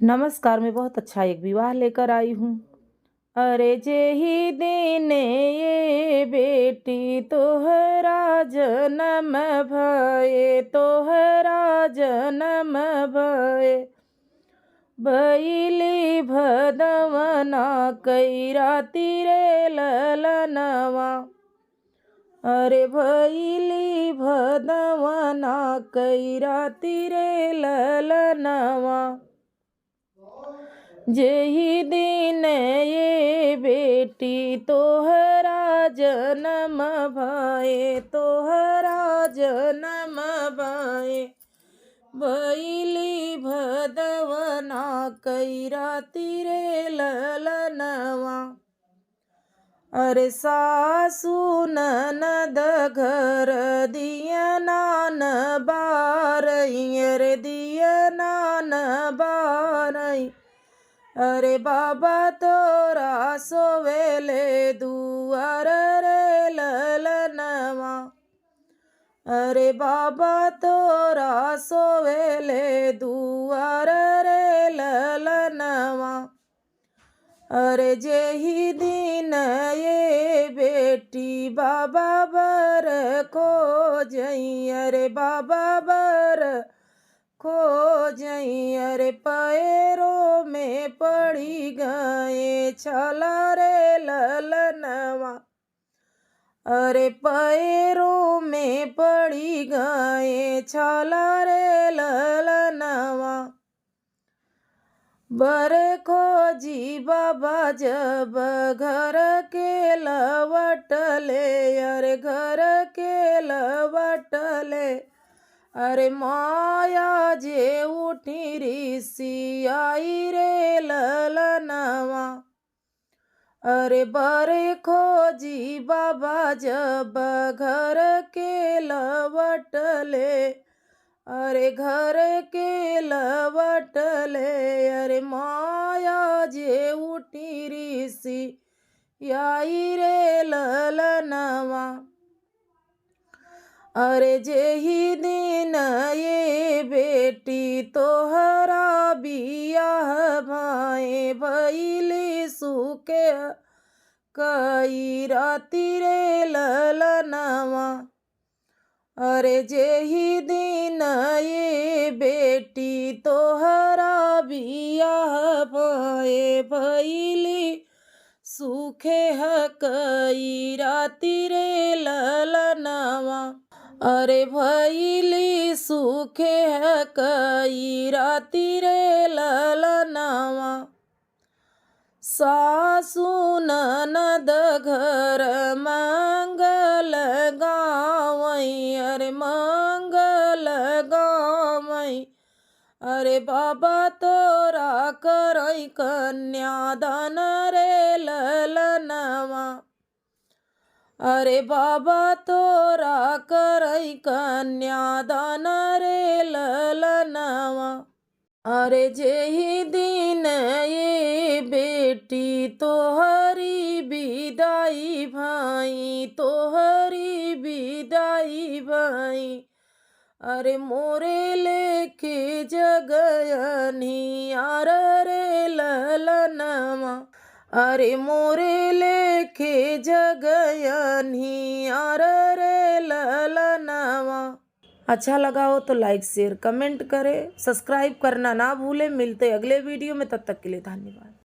नमस्कार, मैं बहुत अच्छा एक विवाह लेकर आई हूँ। अरे जेहि दिन ये बेटी तोहरा जन्म भये, तोहरा जन्म भये। बैली भदवना कई राती रे ललनवा। अरे भैली भदवना कई राती रे ललनवा। जेहि दिन ये बेटी तोहरा जन्म भये, तोहरा जन्म भये। बैली भदवना कई राती रे ललनवा। अरे सासु ननद घर दिया नान बारई, अरे दिया नान बारई। अरे बाबा तोरा सोवेले दुआर रे ललनवा। अरे बाबा तोरा सोवेले दुआर रे ललनवा। अरे जेहि दिन ये बेटी बाबा बर खोजई, अरे बाबा बर खोजई। अरे पैरों में पड़ी गए छाला रे ललनवा। अरे पैरों में पड़ी गए छाला रे ललनवा। बर खोजी बाबा जब घर के लवटले, अरे घर के लवटले। अरे माया जे उठी ऋषि आई रे ललनवा। अरे बर खोजी बाबा जब घर के लवटले, अरे घर के लवटले। अरे माया जे उठी ऋषि आई रे ललनवा। अरे जेहि दिन ये बेटी तोहरा बियाह भये, भइली सुके कई राती रे ललनवा। अरे जेहि दिन ये बेटी तोहरा बियाह भये, भइली सुखे कई राती रे ललनवा। अरे भइली सुखे कई राती रे ललनवा। सासु ननद घर मंगल गावई, अरे मंगल गावई। अरे बाबा तोरा करई कन्यादान रे ललनवा। अरे बाबा तोरा करई कन्यादान रे ललनवा। अरे जेहि दिन ये बेटी तोहरी विदाई भाई, तोहरी विदाई भाई। अरे मोरे लेके जगयनी यार रे ललनवा। अरे मोरे लेके जगयनी यार रे ललनवा। अच्छा लगा हो तो लाइक शेयर कमेंट करें, सब्सक्राइब करना ना भूलें। मिलते अगले वीडियो में, तब तक के लिए धन्यवाद।